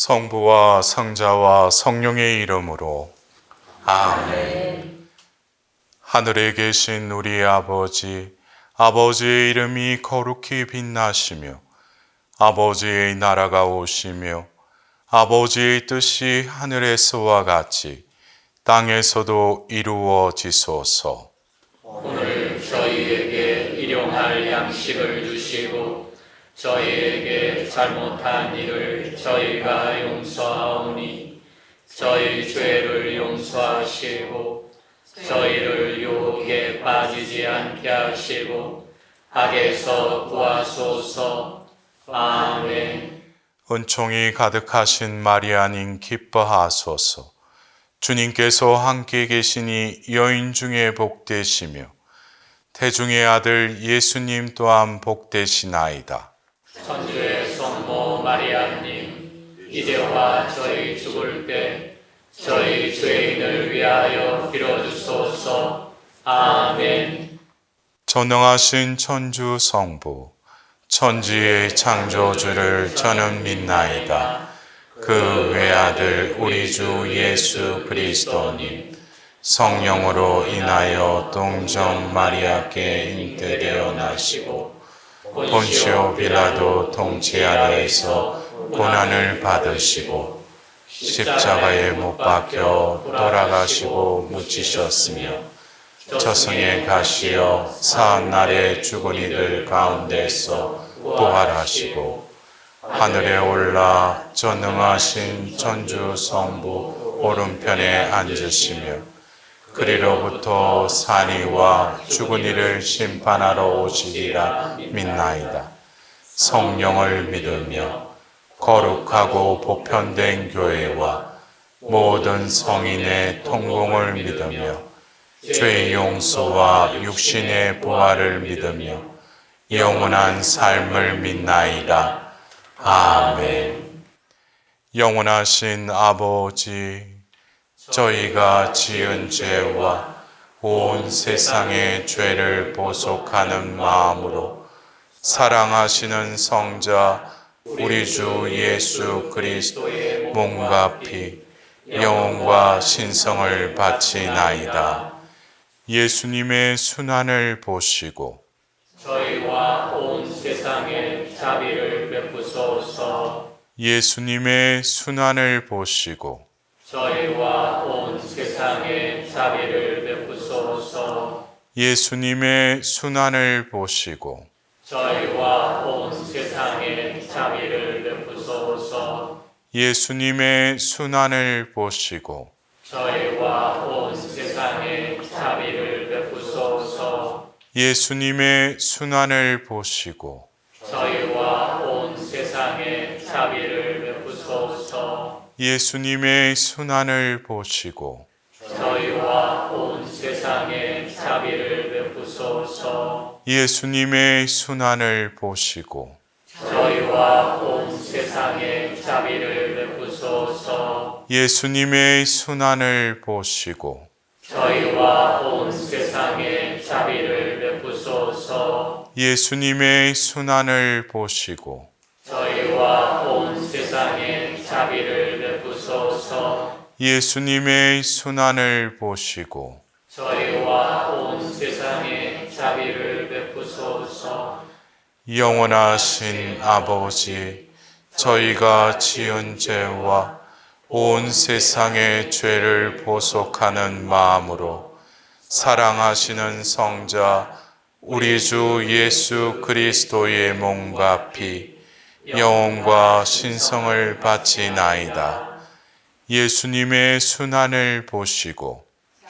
성부와 성자와 성령의 이름으로 아멘. 하늘에 계신 우리 아버지, 아버지의 이름이 거룩히 빛나시며 아버지의 나라가 오시며 아버지의 뜻이 하늘에서와 같이 땅에서도 이루어지소서. 오늘 저희에게 일용할 양식을 주시고 저희에게 잘못한 일을 저희가 용서하오니 저희 죄를 용서하시고 저희를 유혹에 빠지지 않게 하시고 악에서 구하소서. 아멘. 은총이 가득하신 마리아님 기뻐하소서. 주님께서 함께 계시니 여인 중에 복되시며 태중의 아들 예수님 또한 복되시나이다. 천주의 성모 마리아님, 이제와 저희 죽을 때 저희 죄인을 위하여 빌어주소서. 아멘. 전능하신 천주 성부, 천지의 창조주를 저는 믿나이다. 그 외아들 우리 주 예수 그리스도님, 성령으로 인하여 동정 마리아께 잉태되어 나시고 본시오 빌라도 통치 아래에서 고난을 받으시고 십자가에 못 박혀 돌아가시고 묻히셨으며 저승에 가시어 사한날에 죽은 이들 가운데서 부활하시고 하늘에 올라 전능하신 천주 성부 오른편에 앉으시며 그리로부터 산이와 죽은 이를 심판하러 오시리라 믿나이다. 성령을 믿으며 거룩하고 보편된 교회와 모든 성인의 통공을 믿으며 죄의 용서와 육신의 부활을 믿으며 영원한 삶을 믿나이다. 아멘. 영원하신 아버지, 저희가 지은 죄와 온 세상의 죄를 보속하는 마음으로 사랑하시는 성자 우리 주 예수 그리스도의 몸과 피, 영혼과 신성을 바치나이다. 예수님의 순환을 보시고 저희와 온 세상에 자비를 베푸소서. 예수님의 순환을 보시고 저희와 온 세상에 자비를 베푸소서. 예수님의 순환을 보시고 저희와 온 세상에 자비를 베푸소서. 예수님의 순환을 보시고 저희와 온 세상에 자비를 베푸소서. 예수님의 순환을 보시고 저희와 온 세상에 자비를 베푸소서. 예수님의 순환을 보시고 저희와 온 세상에 자비를 베푸소서. 예수님의 순환을 보시고 저희와 온 세상에 자비를 베푸소서. 예수님의 순환을 보시고 저희와 온 세상에 자비를 베푸소서. 예수님의 순환을 보시고 저희와 온 세상에 자비를 베푸소서. 예수님의 순환을 보시고 저희와 온 세상에 자비를 베푸소서. 영원하신 아버지, 저희가 지은 죄와 온 세상의 죄를 보속하는 마음으로 사랑하시는 성자 우리 주 예수 그리스도의 몸과 피, 영혼과 신성을 바치나이다. 예수님의 순환을 보시고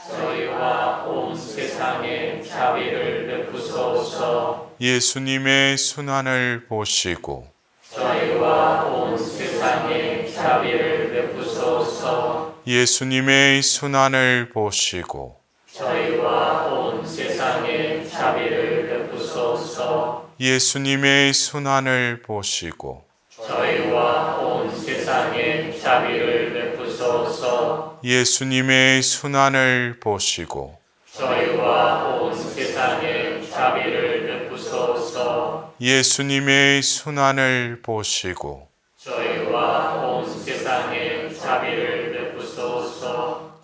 저희와 온 세상에 자비를 베푸소서. 예수님의 순환을 보시고 저희와 온 세상에 자비를 베푸소서. 예수님의 순환을 보시고 저희와 온 세상에 자비를 베푸소서. 예수님의 순환을 보시고 저희와 온 세상에 자비를 베푸소서. 예수님의 순환을 보시고 저희와 온 세상에 자비를 베푸소서. 예수님의 순환을 보시고 저희와 온 세상에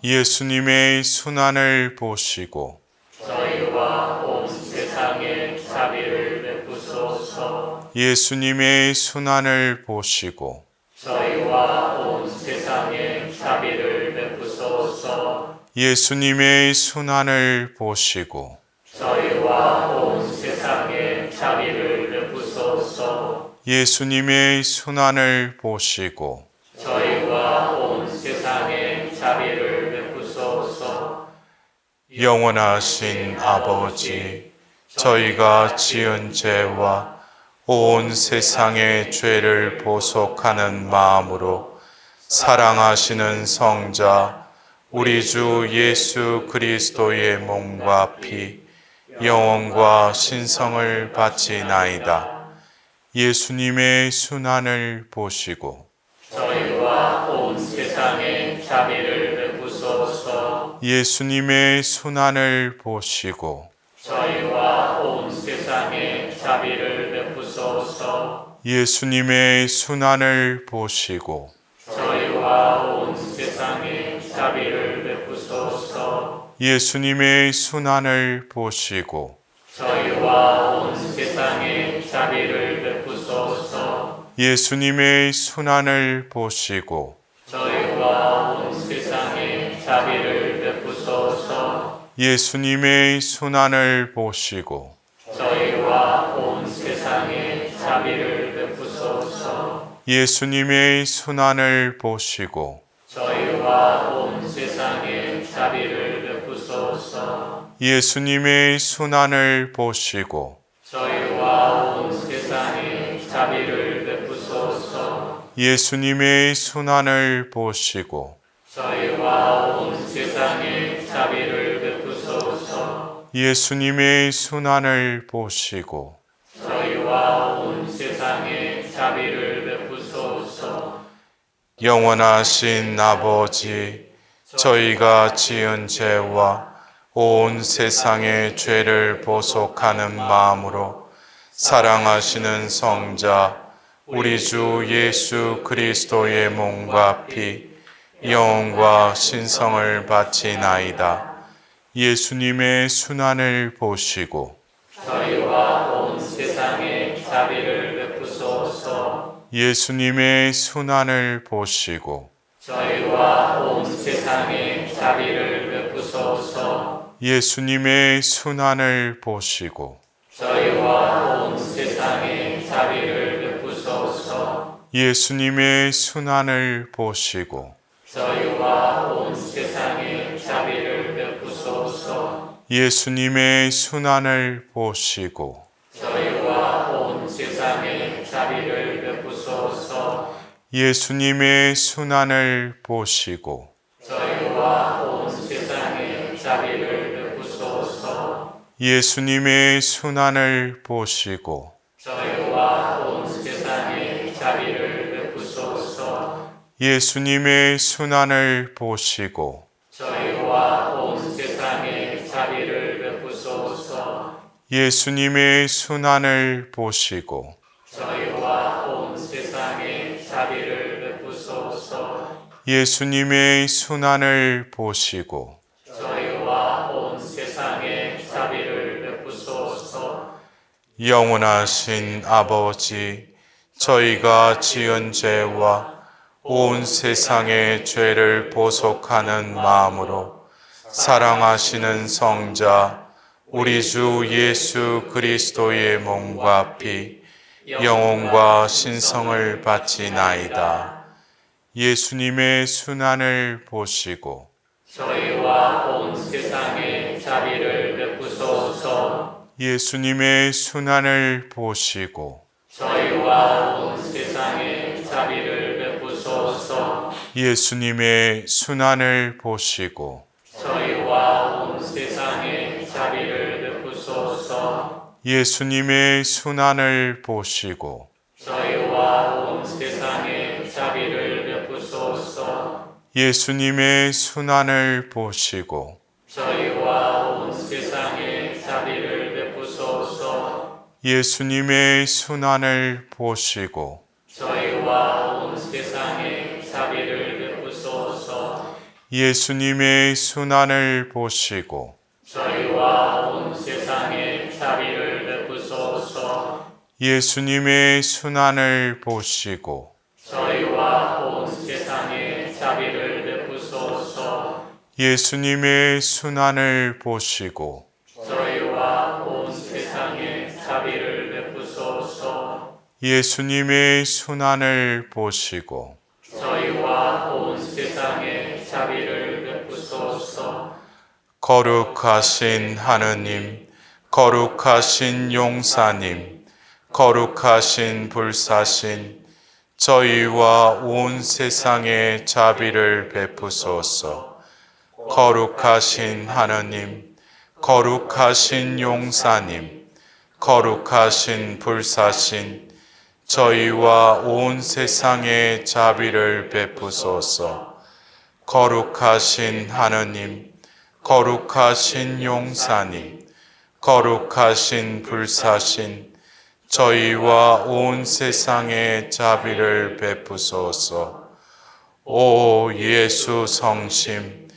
예수님의 순환을 보시고 저희와 온 세상에 자비를 베푸소서. 예수님의 순환을 보시고 저희와 온 세상에 자비를 베푸소서. 예수님의 순환을 보시고 저희와 온 세상에 자비를 베푸소서. 예수님의 순환을 보시고 저희와 온 세상에 자비를 베푸소서. 영원하신 아버지, 저희가 지은 죄와 온 세상의 죄를 보속하는 마음으로 사랑하시는 성자 우리 주 예수 그리스도의 몸과 피, 영혼과 신성을 바치나이다. 예수님의 순환을 보시고 저희와 온 세상에 자비를 베푸소서. 예수님의 순환을 보시고 저희와 온 세상에 자비를 베푸소서. 예수님의 순환을 보시고 저희와 온 세상에 자비를 베푸소서. 예수님의 순환을 보시고 저희와 온 세상에 자비를 베푸소서. 예수님의 순환을 보시고 저희와 온 세상에 자비를 베푸소서. 예수님의 순환을 보시고 저희와 온 세상에 자비를 베푸소서. 예수님의 순환을 보시고 저희와 온 세상에 자비를 베푸소서. 예수님의 순환을 보시고 저희와 온 세상에 자비를 베푸소서. 예수님의 순환을 보시고 저희와 온 세상에 자비를 베푸소서. 예수님의 순환을 보시고 저희와 온 세상에 자비를 베푸소서. 영원하신 아버지, 저희가 지은 죄와 온 세상의 죄를 보속하는 마음으로 사랑하시는 성자 우리 주 예수 그리스도의 몸과 피, 영혼과 신성을 바치나이다. 예수님의 순환을 보시고 저희와 온 세상에 자비를 베푸소서. 예수님의 순환을 보시고 저희와 온 세상에 자비를 베푸소서. 예수님의 순환을 보시고 저희와 온 세상에 자비를 베푸소서. 예수님의 순환을 보시고 저희와 온 세상에 자비를 베푸소서. 예수님의 순환을 보시고 저희와 온 세상에 자비를 베푸소서. 예수님의 순환을 보시고 저희와 온 세상에 자비를 베푸소서. 예수님의 순환을 보시고 저희와 온 세상에 자비를 베푸소서. 예수님의 순환을 보시고 저희와 온 세상에 자비를 베푸소서. 예수님의 순환을 보시고 저희와 온 세상에 자비를 베푸소서. 예수님의 순환을 보시고 저희와 온 세상에 자비를 베푸소서. 영원하신 아버지, 저희가 지은 죄와 온 세상의 죄를 보속하는 마음으로 사랑하시는 성자 우리 주 예수 그리스도의 몸과 피, 영혼과 신성을 바치나이다. 예수님의 순환을 보시고 저희와 온 세상에 자비를 베푸소서. 예수님의 순환을 보시고 저희와 온 세상에 자비를 베푸소서. 예수님의 순환을 보시고 저희와 온 세상에 자비를 베푸소서. 예수님의 순환을 보시고 저희와 온 세상에 자비를 베푸소서. 예수님의 순환을 보시고 저희와 온 세상에 자비를 베푸소서. 예수님의 순환을 보시고 저희와 온 세상에 자비를 베푸소서. 예수님의 순환을 보시고 저희와 온 세상에 자비를 베푸소서. 예수님의 순환을 보시고 저희와 온 세상에 자비를 베푸소서. 예수님의 순환을 보시고 저희와 온 세상에 자비를 베푸소서. 예수님의 순환을 보시고 저희와 온 세상에 자비를 베푸소서. 거룩하신 하느님, 거룩하신 용사님, 거룩하신 불사신, 저희와 온 세상에 자비를 베푸소서. 거룩하신 하느님, 거룩하신 용사님, 거룩하신 불사신, 저희와 온 세상에 자비를 베푸소서. 거룩하신 하느님, 거룩하신 용사님, 거룩하신 불사신, 저희와 온 세상에 자비를 베푸소서. 오 예수 성심,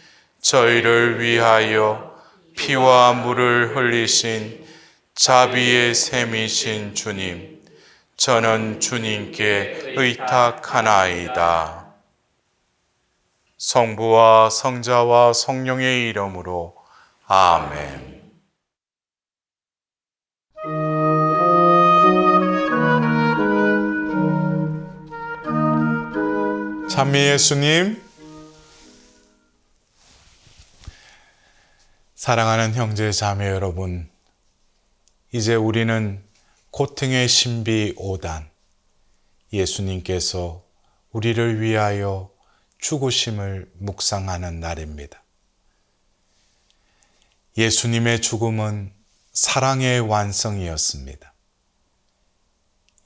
저희를 위하여 피와 물을 흘리신 자비의 샘이신 주님, 저는 주님께 의탁하나이다. 성부와 성자와 성령의 이름으로 아멘. 찬미 예수님, 사랑하는 형제 자매 여러분, 이제 우리는 고통의 신비 5단, 예수님께서 우리를 위하여 죽으심을 묵상하는 날입니다. 예수님의 죽음은 사랑의 완성이었습니다.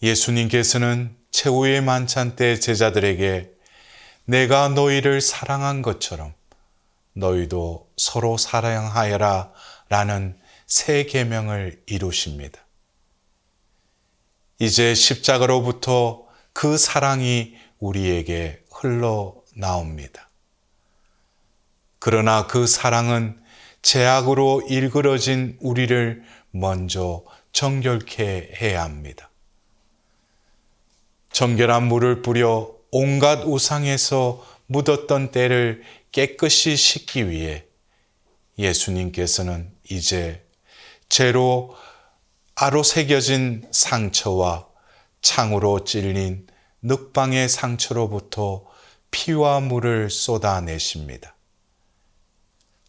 예수님께서는 최후의 만찬 때 제자들에게 내가 너희를 사랑한 것처럼 너희도 서로 사랑하여라 라는 새 계명을 이루십니다. 이제 십자가로부터 그 사랑이 우리에게 흘러나옵니다. 그러나 그 사랑은 죄악으로 일그러진 우리를 먼저 정결케 해야 합니다. 정결한 물을 뿌려 온갖 우상에서 묻었던 때를 깨끗이 씻기 위해 예수님께서는 이제 죄로 아로새겨진 상처와 창으로 찔린 늑방의 상처로부터 피와 물을 쏟아내십니다.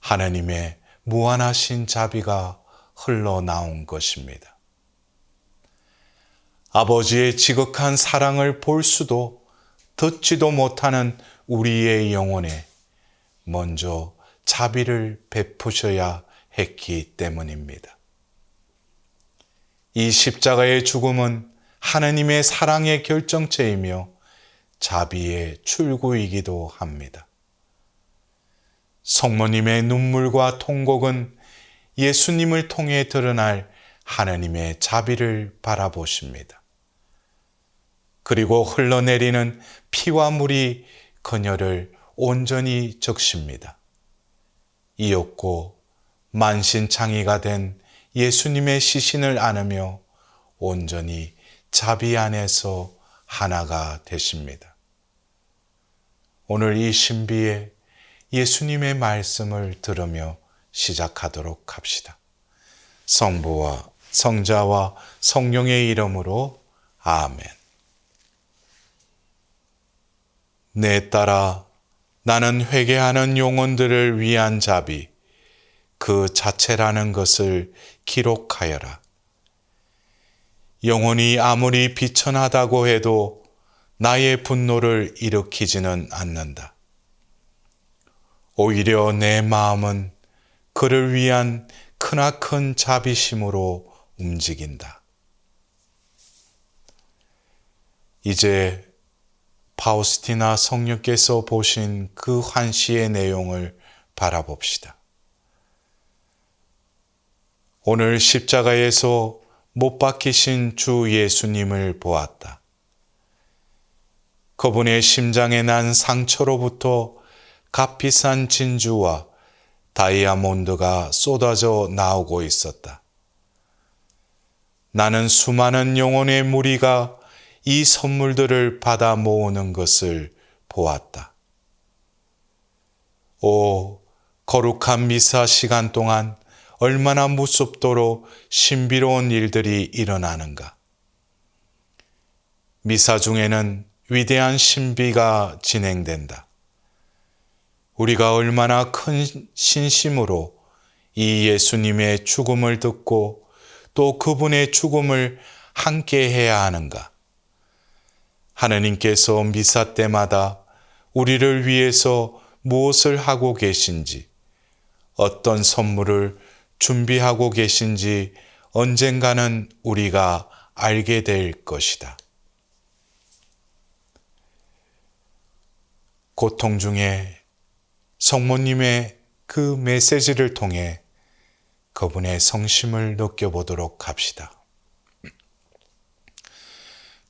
하나님의 무한하신 자비가 흘러나온 것입니다. 아버지의 지극한 사랑을 볼 수도 듣지도 못하는 우리의 영혼에 먼저 자비를 베푸셔야 했기 때문입니다. 이 십자가의 죽음은 하나님의 사랑의 결정체이며 자비의 출구이기도 합니다. 성모님의 눈물과 통곡은 예수님을 통해 드러날 하나님의 자비를 바라보십니다. 그리고 흘러내리는 피와 물이 그녀를 온전히 적십니다. 이윽고 만신창이가 된 예수님의 시신을 안으며 온전히 자비 안에서 하나가 되십니다. 오늘 이 신비에 예수님의 말씀을 들으며 시작하도록 합시다. 성부와 성자와 성령의 이름으로 아멘. 내 딸아, 나는 회개하는 영혼들을 위한 자비, 그 자체라는 것을 기록하여라. 영혼이 아무리 비천하다고 해도 나의 분노를 일으키지는 않는다. 오히려 내 마음은 그를 위한 크나큰 자비심으로 움직인다. 이제 파우스티나 성령께서 보신 그 환시의 내용을 바라봅시다. 오늘 십자가에서 못 박히신 주 예수님을 보았다. 그분의 심장에 난 상처로부터 값비싼 진주와 다이아몬드가 쏟아져 나오고 있었다. 나는 수많은 영혼의 무리가 이 선물들을 받아 모으는 것을 보았다. 오, 거룩한 미사 시간 동안 얼마나 무섭도록 신비로운 일들이 일어나는가. 미사 중에는 위대한 신비가 진행된다. 우리가 얼마나 큰 신심으로 이 예수님의 죽음을 듣고 또 그분의 죽음을 함께 해야 하는가. 하느님께서 미사 때마다 우리를 위해서 무엇을 하고 계신지, 어떤 선물을 준비하고 계신지 언젠가는 우리가 알게 될 것이다. 고통 중에 성모님의 그 메시지를 통해 그분의 성심을 느껴보도록 합시다.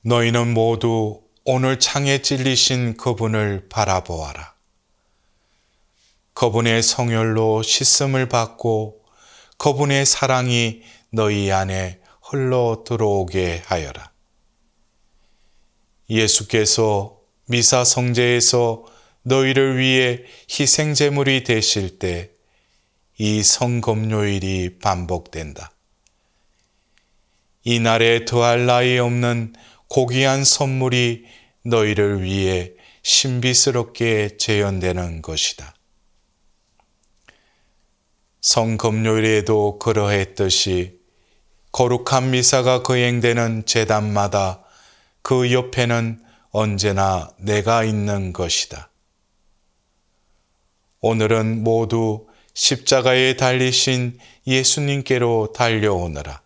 너희는 모두 오늘 창에 찔리신 그분을 바라보아라. 그분의 성혈로 씻음을 받고 그분의 사랑이 너희 안에 흘러 들어오게 하여라. 예수께서 미사 성제에서 너희를 위해 희생제물이 되실 때 이 성금요일이 반복된다. 이 날에 더할 나위 없는 고귀한 선물이 너희를 위해 신비스럽게 재현되는 것이다. 성금요일에도 그러했듯이 거룩한 미사가 거행되는 제단마다 그 옆에는 언제나 내가 있는 것이다. 오늘은 모두 십자가에 달리신 예수님께로 달려오너라.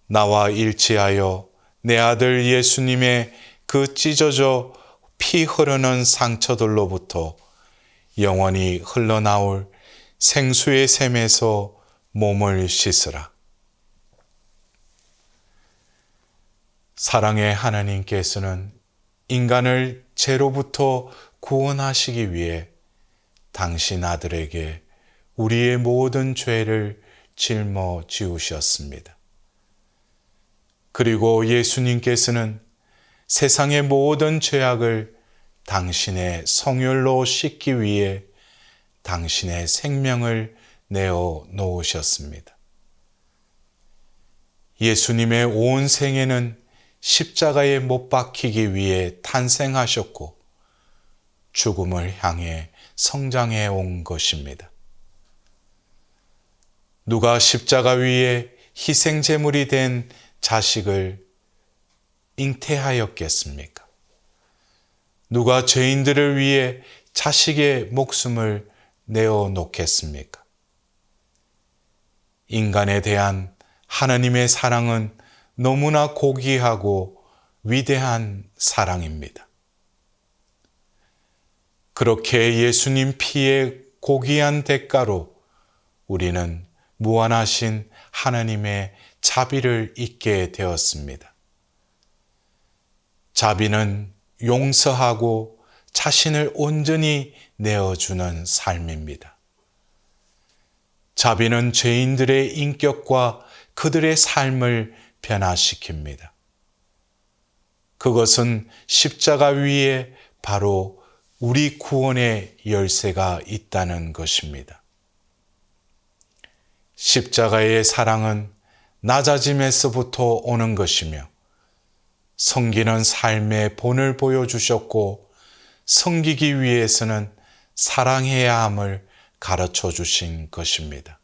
나와 일치하여 내 아들 예수님의 그 찢어져 피 흐르는 상처들로부터 영원히 흘러나올 생수의 샘에서 몸을 씻으라. 사랑의 하나님께서는 인간을 죄로부터 구원하시기 위해 당신 아들에게 우리의 모든 죄를 짊어지우셨습니다. 그리고 예수님께서는 세상의 모든 죄악을 당신의 성혈로 씻기 위해 당신의 생명을 내어 놓으셨습니다. 예수님의 온 생애는 십자가에 못 박히기 위해 탄생하셨고 죽음을 향해 성장해 온 것입니다. 누가 십자가 위에 희생제물이 된 자식을 잉태하였겠습니까? 누가 죄인들을 위해 자식의 목숨을 내어 놓겠습니까? 인간에 대한 하나님의 사랑은 너무나 고귀하고 위대한 사랑입니다. 그렇게 예수님 피의 고귀한 대가로 우리는 무한하신 하나님의 자비를 잊게 되었습니다. 자비는 용서하고 자신을 온전히 내어주는 삶입니다. 자비는 죄인들의 인격과 그들의 삶을 변화시킵니다. 그것은 십자가 위에 바로 우리 구원의 열쇠가 있다는 것입니다. 십자가의 사랑은 낮아짐에서부터 오는 것이며 섬기는 삶의 본을 보여주셨고 섬기기 위해서는 사랑해야 함을 가르쳐 주신 것입니다.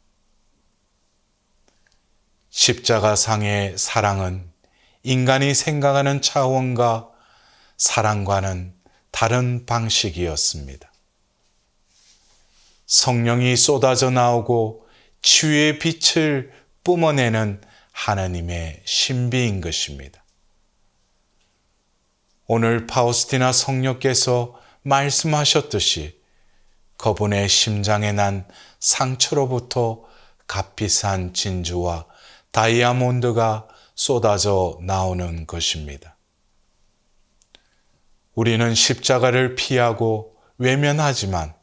십자가상의 사랑은 인간이 생각하는 차원과 사랑과는 다른 방식이었습니다. 성령이 쏟아져 나오고 치유의 빛을 뿜어내는 하나님의 신비인 것입니다. 오늘 파우스티나 성녀께서 말씀하셨듯이 그분의 심장에 난 상처로부터 값비싼 진주와 다이아몬드가 쏟아져 나오는 것입니다. 우리는 십자가를 피하고 외면하지만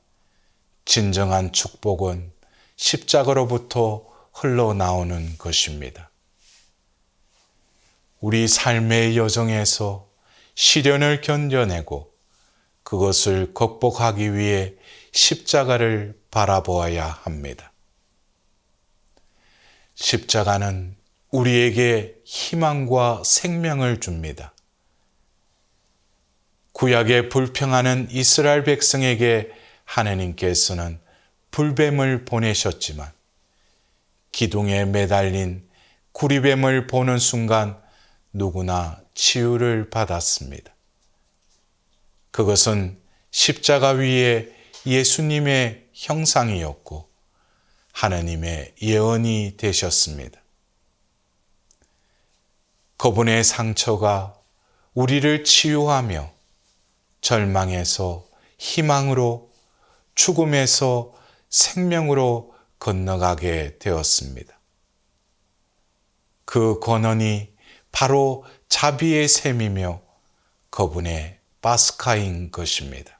진정한 축복은 십자가로부터 흘러나오는 것입니다. 우리 삶의 여정에서 시련을 견뎌내고 그것을 극복하기 위해 십자가를 바라보아야 합니다. 십자가는 우리에게 희망과 생명을 줍니다. 구약에 불평하는 이스라엘 백성에게 하나님께서는 불뱀을 보내셨지만 기둥에 매달린 구리뱀을 보는 순간 누구나 치유를 받았습니다. 그것은 십자가 위에 예수님의 형상이었고 하나님의 예언이 되셨습니다. 그분의 상처가 우리를 치유하며 절망에서 희망으로, 죽음에서 생명으로 건너가게 되었습니다. 그 권한이 바로 자비의 셈이며 그분의 파스카인 것입니다.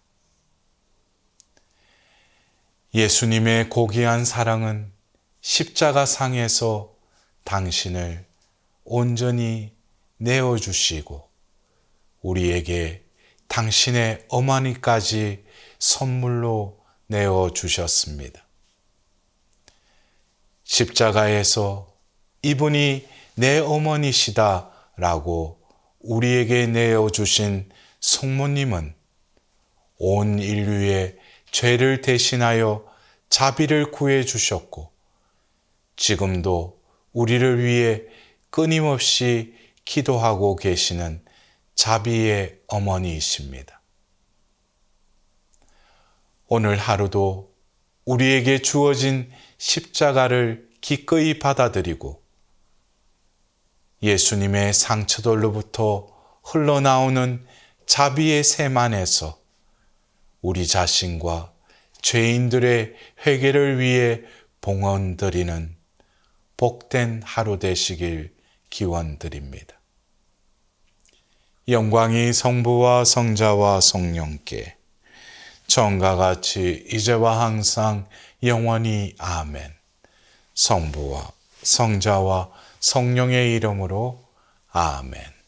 예수님의 고귀한 사랑은 십자가상에서 당신을 온전히 내어주시고 우리에게 당신의 어머니까지 선물로 내어주셨습니다. 십자가에서 이분이 내 어머니시다 라고 우리에게 내어주신 성모님은 온 인류의 죄를 대신하여 자비를 구해 주셨고 지금도 우리를 위해 끊임없이 기도하고 계시는 자비의 어머니이십니다. 오늘 하루도 우리에게 주어진 십자가를 기꺼이 받아들이고 예수님의 상처들로부터 흘러나오는 자비의 샘 안에서 우리 자신과 죄인들의 회개를 위해 봉헌드리는 복된 하루 되시길 기원드립니다. 영광이 성부와 성자와 성령께 처음과 같이 이제와 항상 영원히 아멘. 성부와 성자와 성령의 이름으로 아멘.